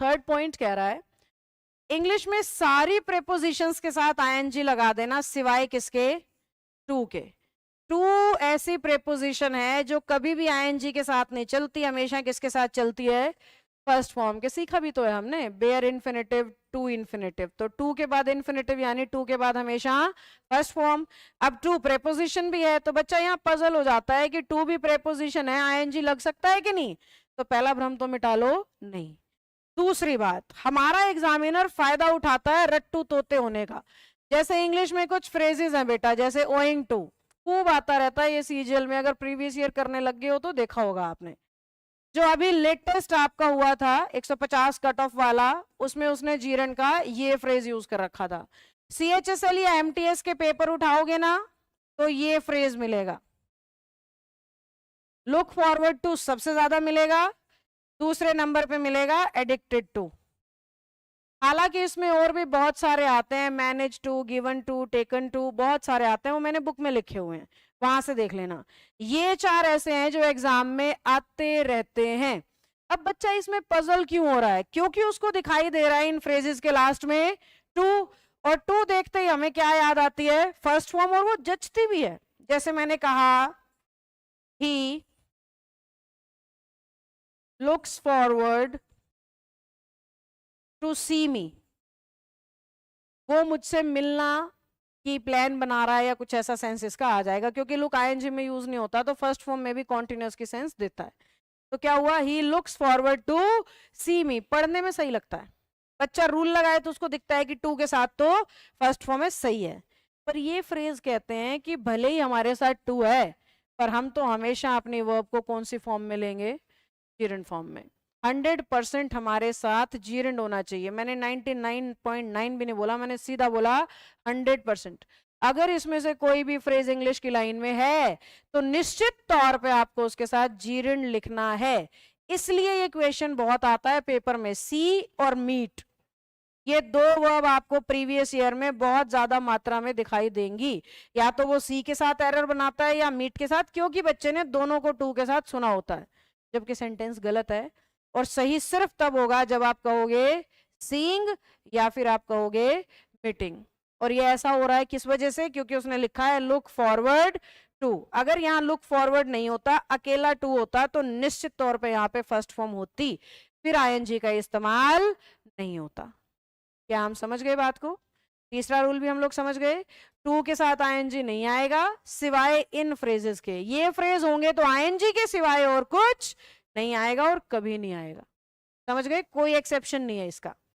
Third point कह रहा है इंग्लिश में सारी प्रेपोजिशंस के साथ आईएनजी लगा देना सिवाय किसके, टू के। टू ऐसी प्रेपोजिशन है जो कभी भी आईएनजी के साथ नहीं चलती, हमेशा किसके साथ चलती है, फर्स्ट फॉर्म के। सीखा भी तो है हमने, बेयर इन्फिनेटिव, टू इन्फिनेटिव, तो टू के बाद इन्फिनेटिव यानी टू के बाद हमेशा फर्स्ट फॉर्म। अब टू प्रेपोजिशन भी है तो बच्चा यहाँ पजल हो जाता है कि टू भी प्रेपोजिशन है, आईएनजी लग सकता है कि नहीं, तो पहला भ्रम तो मिटा लो, नहीं। दूसरी बात, हमारा एग्जामिनर फायदा उठाता है रट्टू तोते होने का। जैसे इंग्लिश में कुछ फ्रेजेस हैं बेटा, जैसे ओइंग टू, खूब आता रहता है ये सीजीएल में, अगर प्रीवियस ईयर करने लग गए हो तो देखा होगा आपने। जो अभी लेटेस्ट आपका हुआ था 150 कट ऑफ वाला, उसमें उसने जीरन का ये फ्रेज यूज कर रखा था। सीएचएसएल या एमटीएस के पेपर उठाओगे ना तो ये फ्रेज मिलेगा। लुक फॉरवर्ड टू सबसे ज्यादा मिलेगा, दूसरे नंबर पे मिलेगा एडिक्टेड टू। हालांकि इसमें और भी बहुत सारे आते हैं, manage to, given to, taken to, बहुत सारे आते हैं, वो मैंने बुक में लिखे हुए हैं, वहां से देख लेना। ये चार ऐसे हैं जो एग्जाम में आते रहते हैं। अब बच्चा इसमें पजल क्यों हो रहा है, क्योंकि उसको दिखाई दे रहा है इन फ्रेजेस के लास्ट में टू, और टू देखते ही हमें क्या याद आती है, फर्स्ट फॉर्म, और वो जचती भी है। जैसे मैंने कहा ही लुक्स फॉरवर्ड टू सी मी, वो मुझसे मिलना की प्लान बना रहा है या कुछ ऐसा सेंस इसका आ जाएगा, क्योंकि लुक आईएनजी में यूज नहीं होता तो फर्स्ट फॉर्म में भी कॉन्टिन्यूअस की सेंस देता है। तो क्या हुआ, ही लुक्स फॉरवर्ड टू सी मी, पढ़ने में सही लगता है, बच्चा रूल लगाए तो उसको दिखता है कि टू के साथ तो फर्स्ट फॉर्म है, सही है। पर ये फ्रेज कहते हैं कि भले ही हमारे साथ टू है पर हम तो हमेशा अपनी वर्ब को कौन सी फॉर्म में लेंगे, जीरंड फॉर्म में। 100% हमारे साथ जीरंड होना चाहिए। मैंने 99.9 भी नहीं बोला, मैंने सीधा बोला 100%। अगर इसमें से कोई भी फ्रेज इंग्लिश की लाइन में है तो निश्चित तौर पे आपको उसके साथ जीरंड लिखना है। इसलिए ये क्वेश्चन बहुत आता है पेपर में, सी और मीट, ये दो वर्ब आपको प्रीवियस ईयर में बहुत ज्यादा मात्रा में दिखाई देंगी। या तो वो सी के साथ एरर बनाता है या मीट के साथ, क्योंकि बच्चे ने दोनों को टू के साथ सुना होता है, जबकि सेंटेंस गलत है। और सही सिर्फ तब होगा जब आप कहोगे सीइंग या फिर आप कहोगे मीटिंग। और ये ऐसा हो रहा है किस वजह से, क्योंकि उसने लिखा है लुक फॉरवर्ड टू। अगर यहाँ लुक फॉरवर्ड नहीं होता, अकेला टू होता, तो निश्चित तौर पे यहाँ पे फर्स्ट फॉर्म होती, फिर आईएनजी का इस्तेमाल नहीं होता। क्या हम समझ गए बात को? तीसरा रूल भी हम लोग समझ गए, टू के साथ आईएनजी नहीं आएगा सिवाय इन फ्रेजेस के। ये फ्रेज होंगे तो आईएनजी के सिवाय और कुछ नहीं आएगा और कभी नहीं आएगा। समझ गए? कोई एक्सेप्शन नहीं है इसका।